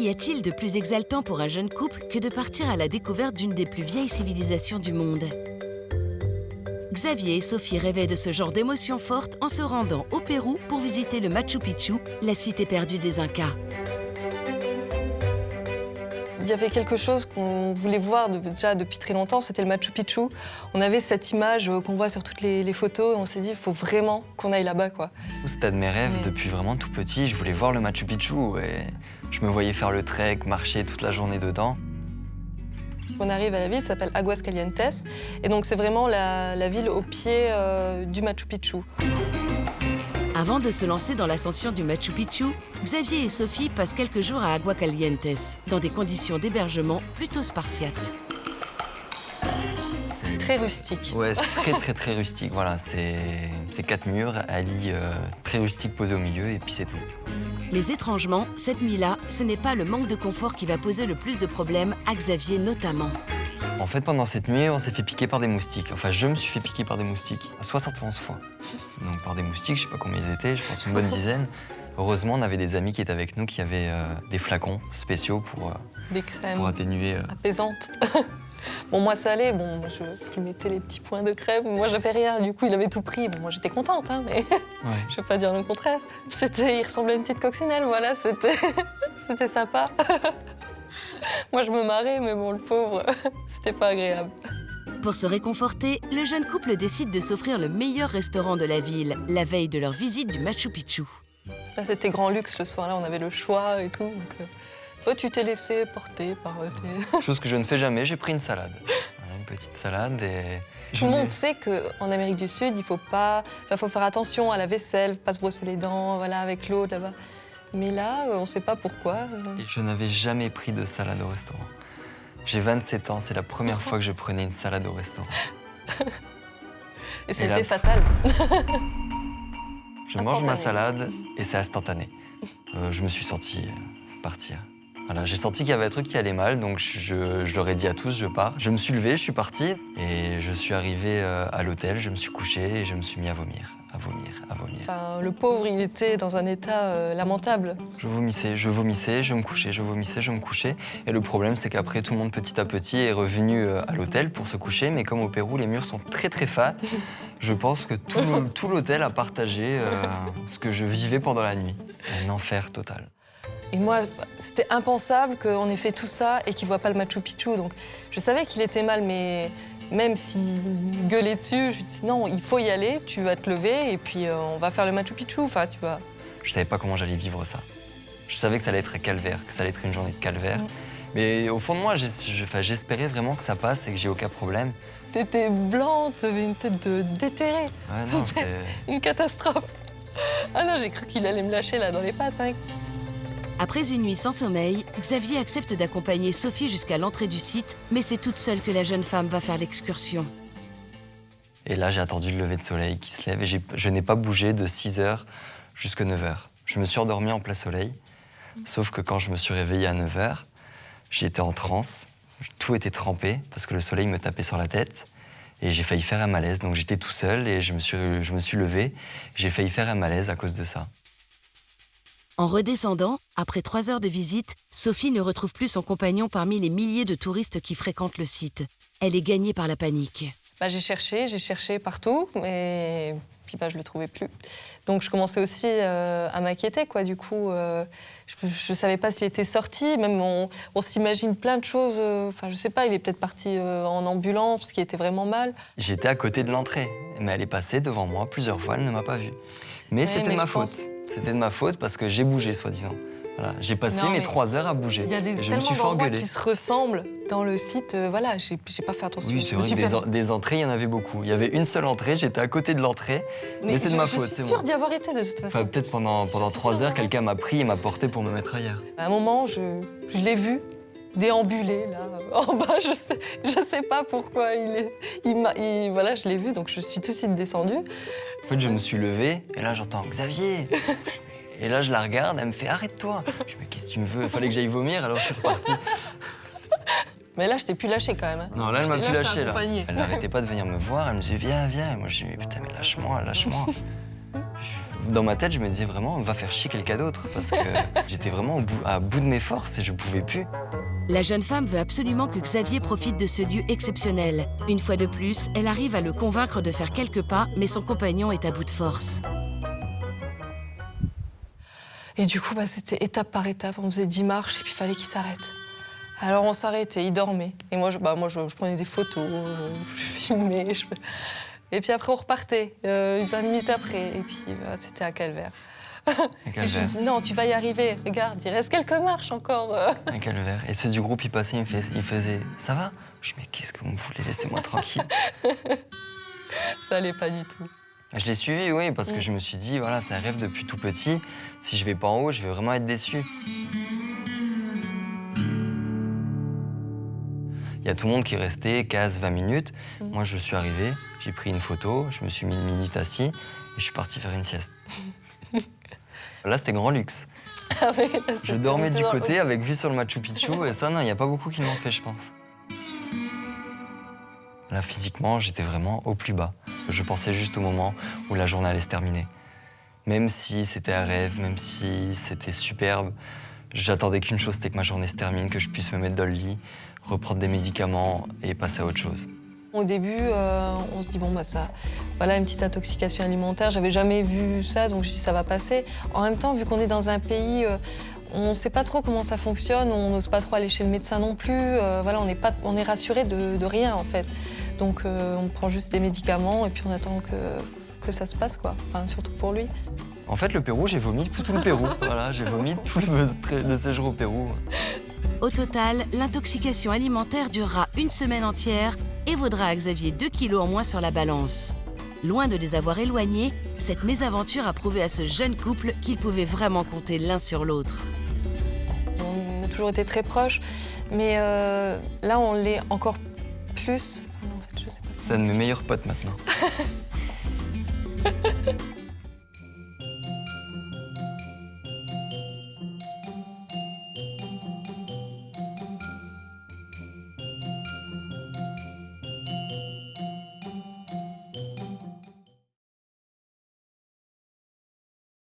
Qu'y a-t-il de plus exaltant pour un jeune couple que de partir à la découverte d'une des plus vieilles civilisations du monde? Xavier et Sophie rêvaient de ce genre d'émotion forte en se rendant au Pérou pour visiter le Machu Picchu, la cité perdue des Incas. Il y avait quelque chose qu'on voulait voir déjà depuis très longtemps, c'était le Machu Picchu. On avait cette image qu'on voit sur toutes les photos et on s'est dit, il faut vraiment qu'on aille là-bas, quoi. C'était un de mes rêves depuis vraiment tout petit. Je voulais voir le Machu Picchu et je me voyais faire le trek, marcher toute la journée dedans. On arrive à la ville, ça s'appelle Aguascalientes. Et donc c'est vraiment la ville au pied du Machu Picchu. Avant de se lancer dans l'ascension du Machu Picchu, Xavier et Sophie passent quelques jours à Aguascalientes, dans des conditions d'hébergement plutôt spartiates. C'est très rustique. Ouais, c'est très rustique. Voilà, c'est 4 murs, un lit très rustique posé au milieu et puis c'est tout. Mais étrangement, cette nuit-là, ce n'est pas le manque de confort qui va poser le plus de problèmes à Xavier notamment. En fait, pendant cette nuit, on s'est fait piquer par des moustiques. Enfin, je me suis fait piquer par des moustiques 71 fois. Donc par des moustiques, je sais pas combien ils étaient, je pense une bonne dizaine. Heureusement, on avait des amis qui étaient avec nous qui avaient des flacons spéciaux des crèmes pour atténuer. apaisantes. Bon, moi, ça allait. Bon, je lui mettais les petits points de crème. Moi, j'avais rien. Du coup, il avait tout pris. Bon, moi, j'étais contente, hein, mais Ouais. je vais pas dire le contraire. Il ressemblait à une petite coccinelle, voilà. C'était sympa. Moi, je me marrais, mais bon, le pauvre, c'était pas agréable. Pour se réconforter, le jeune couple décide de s'offrir le meilleur restaurant de la ville, la veille de leur visite du Machu Picchu. Là, c'était grand luxe le soir. Là, on avait le choix et tout. Donc, toi, tu t'es laissé porter par tes... Chose que je ne fais jamais, j'ai pris une salade. Voilà, une petite salade et... Tout le monde sait qu'en Amérique du Sud, il faut faire attention à la vaisselle, pas se brosser les dents, voilà, avec l'eau là-bas. Mais là, on ne sait pas pourquoi. Et je n'avais jamais pris de salade au restaurant. J'ai 27 ans, c'est la première fois que je prenais une salade au restaurant. Et ça a été fatal. Je mange ma salade et c'est instantané. Je me suis senti partir. Voilà, j'ai senti qu'il y avait un truc qui allait mal, donc je leur ai dit à tous, je pars. Je me suis levé, je suis parti et je suis arrivé à l'hôtel, je me suis couché et je me suis mis à vomir. Enfin, le pauvre, il était dans un état lamentable. Je vomissais, je me couchais, je vomissais, je me couchais. Et le problème, c'est qu'après, tout le monde, petit à petit, est revenu à l'hôtel pour se coucher. Mais comme au Pérou, les murs sont très, très fins, je pense que tout l'hôtel a partagé ce que je vivais pendant la nuit. Un enfer total. Et moi, c'était impensable qu'on ait fait tout ça et qu'il ne voit pas le Machu Picchu. Donc, je savais qu'il était mal, mais même s'il gueulait dessus, je lui dis non, il faut y aller, tu vas te lever et puis on va faire le Machu Picchu. Enfin, tu vois. Je savais pas comment j'allais vivre ça. Je savais que ça allait être un calvaire, que ça allait être une journée de calvaire. Mais au fond de moi, j'espérais vraiment que ça passe et que j'ai aucun problème. T'étais blanc, t'avais une tête de déterré. Ouais, non, c'était une catastrophe. Ah non, j'ai cru qu'il allait me lâcher là dans les pattes. Hein. Après une nuit sans sommeil, Xavier accepte d'accompagner Sophie jusqu'à l'entrée du site, mais c'est toute seule que la jeune femme va faire l'excursion. Et là, j'ai attendu le lever de soleil qui se lève et je n'ai pas bougé de 6h jusqu'à 9h. Je me suis endormi en plein soleil, sauf que quand je me suis réveillé à 9h, j'étais en transe, tout était trempé parce que le soleil me tapait sur la tête et j'ai failli faire un malaise. Donc j'étais tout seul et je me suis levé, j'ai failli faire un malaise à cause de ça. En redescendant, après 3 heures de visite, Sophie ne retrouve plus son compagnon parmi les milliers de touristes qui fréquentent le site. Elle est gagnée par la panique. J'ai cherché partout, mais puis je le trouvais plus. Donc je commençais aussi à m'inquiéter, quoi. Du coup, je savais pas s'il était sorti. Même on s'imagine plein de choses. Enfin, je sais pas, il est peut-être parti en ambulance, ce qui était vraiment mal. J'étais à côté de l'entrée, mais elle est passée devant moi plusieurs fois, elle ne m'a pas vue. Mais c'était de ma faute. C'était de ma faute parce que j'ai bougé, soi-disant. Voilà, j'ai passé mes 3 heures à bouger. Il y a et je me suis fait engueuler. Qui se ressemblent dans le site. Voilà, j'ai pas fait attention. Oui, c'est vrai que des entrées, il y en avait beaucoup. Il y avait une seule entrée, j'étais à côté de l'entrée, mais c'est de ma faute. Je suis sûre d'y avoir été de toute façon. Enfin, peut-être pendant 3 heures, quelqu'un m'a pris et m'a porté pour me mettre ailleurs. À un moment, je l'ai vu déambuler là en bas. Je sais pas pourquoi voilà, je l'ai vu, donc je suis tout de suite descendue. En fait, je me suis levé et là, j'entends Xavier. Et là, je la regarde, elle me fait arrête-toi. Je dis mais qu'est-ce que tu me veux? Il fallait que j'aille vomir, alors je suis reparti. Mais là, je t'ai plus lâché quand même. Hein. Non, là, elle m'a plus lâché. Là. Elle n'arrêtait pas de venir me voir, elle me disait viens, viens. Et moi, je dis mais putain, mais lâche-moi. Dans ma tête, je me disais vraiment, va faire chier quelqu'un d'autre. Parce que j'étais vraiment à bout de mes forces et je pouvais plus. La jeune femme veut absolument que Xavier profite de ce lieu exceptionnel. Une fois de plus, elle arrive à le convaincre de faire quelques pas, mais son compagnon est à bout de force. Et du coup, c'était étape par étape. On faisait 10 marches et puis il fallait qu'il s'arrête. Alors on s'arrêtait, il dormait. Et moi, je prenais des photos, je filmais. Et puis après, on repartait, 20 minutes après. Et puis c'était un calvaire. Et je me dis, non, tu vas y arriver. Regarde, il reste quelques marches encore. Un calvaire. Et ceux du groupe, ils passaient, ils faisaient « Ça va ?» Je dis « Mais qu'est-ce que vous me voulez? Laissez-moi tranquille. » Ça allait pas du tout. Je l'ai suivi, oui, parce que je me suis dit, voilà, c'est un rêve depuis tout petit. Si je vais pas en haut, je vais vraiment être déçu. Il y a tout le monde qui est resté 15-20 minutes. Moi, je suis arrivé, j'ai pris une photo, je me suis mis 1 minute assis et je suis parti faire une sieste. Là, c'était grand luxe. Ah oui, Je dormais du côté avec vue sur le Machu Picchu et ça, non, il n'y a pas beaucoup qui l'ont fait, je pense. Là, physiquement, j'étais vraiment au plus bas. Je pensais juste au moment où la journée allait se terminer. Même si c'était un rêve, même si c'était superbe, j'attendais qu'une chose, c'était que ma journée se termine, que je puisse me mettre dans le lit, reprendre des médicaments et passer à autre chose. Au début, on se dit, bon, ça, voilà, une petite intoxication alimentaire. J'avais jamais vu ça, donc je dis, ça va passer. En même temps, vu qu'on est dans un pays, on ne sait pas trop comment ça fonctionne, on n'ose pas trop aller chez le médecin non plus. Voilà, on est rassuré de rien, en fait. Donc, on prend juste des médicaments et puis on attend que ça se passe, quoi. Enfin, surtout pour lui. En fait, le Pérou, j'ai vomi tout le Pérou. Voilà, j'ai vomi tout le séjour au Pérou. Au total, l'intoxication alimentaire durera 1 semaine entière et vaudra à Xavier 2 kilos en moins sur la balance. Loin de les avoir éloignés, cette mésaventure a prouvé à ce jeune couple qu'ils pouvaient vraiment compter l'un sur l'autre. On a toujours été très proches, mais là, on l'est encore plus. En fait, je sais pas. C'est un de mes meilleurs potes maintenant.